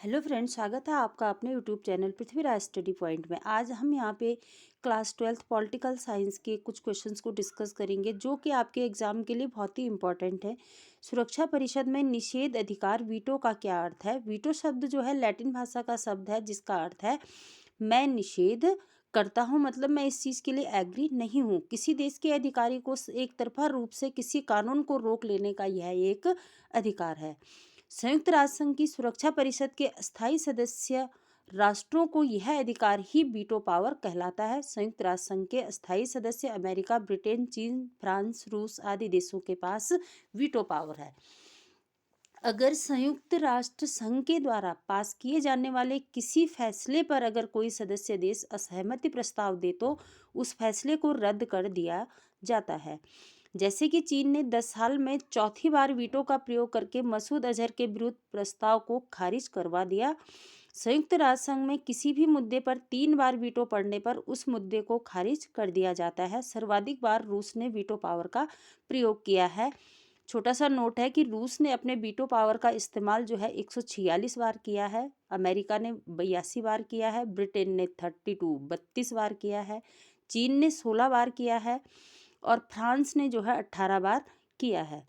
Hello friends, स्वागत है आपका अपने YouTube channel Prithviraj study point में। आज हम यहाँ पे क्लास 12th पॉलिटिकल साइंस के कुछ क्वेश्चंस को डिस्कस करेंगे जो कि आपके एग्जाम के लिए बहुत ही इंपॉर्टेंट है। सुरक्षा परिषद में निषेध अधिकार वीटो का क्या अर्थ है? वीटो शब्द जो है लैटिन भाषा का शब्द है जिसका अर्थ है मैं निषेध करता हूँ, मतलब मैं इस चीज़ के लिए एग्री नहीं हूँ। किसी देश के अधिकारी को एक तरफा रूप से किसी कानून को रोक लेने का यह एक अधिकार है। संयुक्त राष्ट्र संघ की सुरक्षा परिषद के अस्थायी सदस्य राष्ट्रों को यह अधिकार ही वीटो पावर कहलाता है। संयुक्त राष्ट्र संघ के अस्थायी सदस्य अमेरिका, ब्रिटेन, चीन, फ्रांस, रूस आदि देशों के पास वीटो पावर है। अगर संयुक्त राष्ट्र संघ के द्वारा पास किए जाने वाले किसी फैसले पर अगर कोई सदस्य देश असहमति प्रस्ताव दे तो उस फैसले को रद्द कर दिया जाता है। जैसे कि चीन ने 10 साल में चौथी बार वीटो का प्रयोग करके मसूद अजहर के विरुद्ध प्रस्ताव को खारिज करवा दिया। संयुक्त राष्ट्र संघ में किसी भी मुद्दे पर 3 बार वीटो पड़ने पर उस मुद्दे को खारिज कर दिया जाता है। सर्वाधिक बार रूस ने वीटो पावर का प्रयोग किया है। छोटा सा नोट है कि रूस ने अपने वीटो पावर का इस्तेमाल जो है 146 बार किया है, अमेरिका ने 82 बार किया है, ब्रिटेन ने 32 बार किया है, चीन ने 16 बार किया है और फ्रांस ने जो है 18 बार किया है।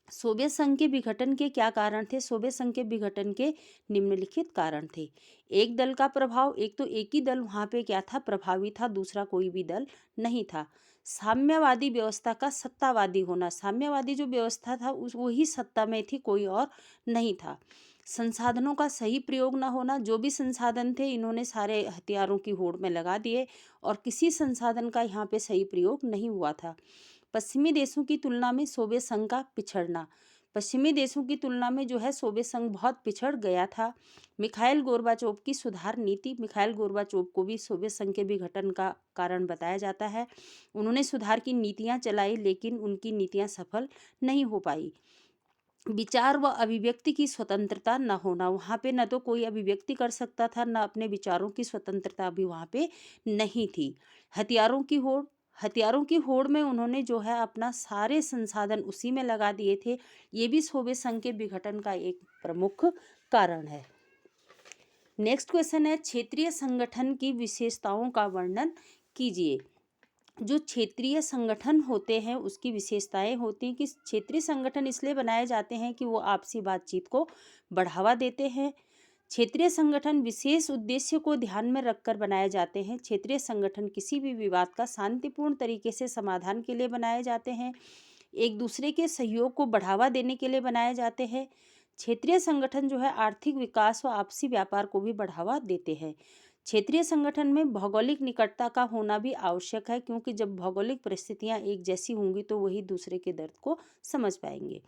सोवियत संघ के विघटन के क्या कारण थे? सोवियत संघ के विघटन के निम्नलिखित कारण थे। एक दल का प्रभाव, एक तो एक ही दल वहां पे क्या था, प्रभावी था, दूसरा कोई भी दल नहीं था। साम्यवादी व्यवस्था का सत्तावादी होना, साम्यवादी जो व्यवस्था था उस वही सत्ता में थी, कोई और नहीं था। संसाधनों का सही प्रयोग न होना, जो भी संसाधन थे इन्होंने सारे हथियारों की होड़ में लगा दिए और किसी संसाधन का यहाँ पे सही प्रयोग नहीं हुआ था। पश्चिमी देशों की तुलना में सोवियत संघ का पिछड़ना, पश्चिमी देशों की तुलना में जो है सोवियत संघ बहुत पिछड़ गया था। मिखाइल गोर्बाचोव की सुधार नीति, मिखाइल गोर्बाचोव को भी सोवियत संघ के विघटन का कारण बताया जाता है। उन्होंने सुधार की नीतियां चलाई लेकिन उनकी नीतियां सफल नहीं हो पाई। विचार व अभिव्यक्ति की स्वतंत्रता न होना, वहाँ पे न तो कोई अभिव्यक्ति कर सकता था, न अपने विचारों की स्वतंत्रता भी वहाँ पे नहीं थी। हथियारों की होड़, हथियारों की होड़ में उन्होंने जो है अपना सारे संसाधन उसी में लगा दिए थे। ये भी सोवियत संघ के विघटन का एक प्रमुख कारण है। नेक्स्ट क्वेश्चन है, क्षेत्रीय संगठन की विशेषताओं का वर्णन कीजिए। जो क्षेत्रीय संगठन होते हैं उसकी विशेषताएं होती हैं कि क्षेत्रीय संगठन इसलिए बनाए जाते हैं कि वो आपसी बातचीत को बढ़ावा देते हैं। क्षेत्रीय संगठन विशेष उद्देश्य को ध्यान में रखकर बनाए जाते हैं। क्षेत्रीय संगठन किसी भी विवाद का शांतिपूर्ण तरीके से समाधान के लिए बनाए जाते हैं, एक दूसरे के सहयोग को बढ़ावा देने के लिए बनाए जाते हैं। क्षेत्रीय संगठन जो है आर्थिक विकास व आपसी व्यापार को भी बढ़ावा देते हैं। क्षेत्रीय संगठन में भौगोलिक निकटता का होना भी आवश्यक है, क्योंकि जब भौगोलिक परिस्थितियां एक जैसी होंगी तो वही दूसरे के दर्द को समझ पाएंगे।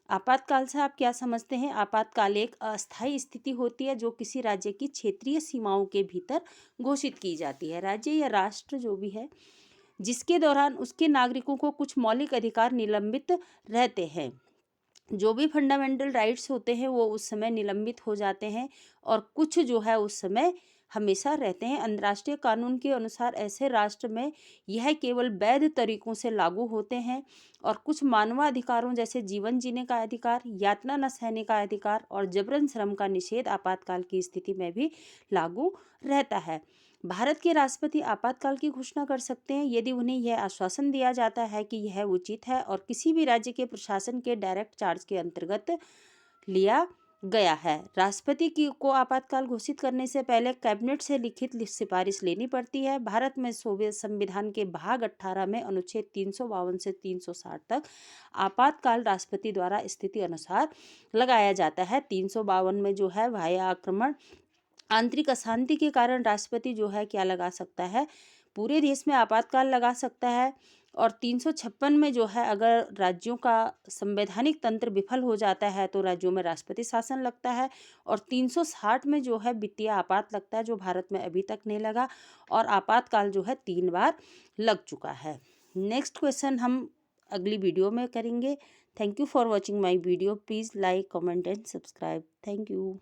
आपातकाल से आप क्या समझते हैं? आपातकाल एक अस्थायी स्थिति होती है जो किसी राज्य की क्षेत्रीय सीमाओं के भीतर घोषित की जाती है, राज्य या राष्ट्र जो भी है, जिसके दौरान उसके नागरिकों को कुछ मौलिक अधिकार निलंबित रहते हैं। जो भी फंडामेंटल राइट्स होते हैं वो उस समय निलंबित हो जाते हैं और कुछ जो है उस समय हमेशा रहते हैं। अंतर्राष्ट्रीय कानून के अनुसार ऐसे राष्ट्र में यह केवल वैध तरीकों से लागू होते हैं और कुछ मानवाधिकारों जैसे जीवन जीने का अधिकार, यातना न सहने का अधिकार और जबरन श्रम का निषेध आपातकाल की स्थिति में भी लागू रहता है। भारत के राष्ट्रपति आपातकाल की घोषणा कर सकते हैं यदि उन्हें यह आश्वासन दिया जाता है कि यह उचित है और किसी भी राज्य के प्रशासन के डायरेक्ट चार्ज के अंतर्गत लिया गया है। राष्ट्रपति की को आपातकाल घोषित करने से पहले कैबिनेट से लिखित सिफारिश लेनी पड़ती है। भारत में सोवियत संविधान के भाग 18 में अनुच्छेद 352 से 360 तक आपातकाल राष्ट्रपति द्वारा स्थिति अनुसार लगाया जाता है। 352 में जो है बाह्य आक्रमण, आंतरिक अशांति के कारण राष्ट्रपति जो है क्या लगा सकता है, पूरे देश में आपातकाल लगा सकता है। और 356 में जो है अगर राज्यों का संवैधानिक तंत्र विफल हो जाता है तो राज्यों में राष्ट्रपति शासन लगता है। और 360 में जो है वित्तीय आपात लगता है, जो भारत में अभी तक नहीं लगा, और आपातकाल जो है 3 बार लग चुका है। नेक्स्ट क्वेश्चन हम अगली वीडियो में करेंगे। Thank you for watching my video. Please like, comment and subscribe. Thank you.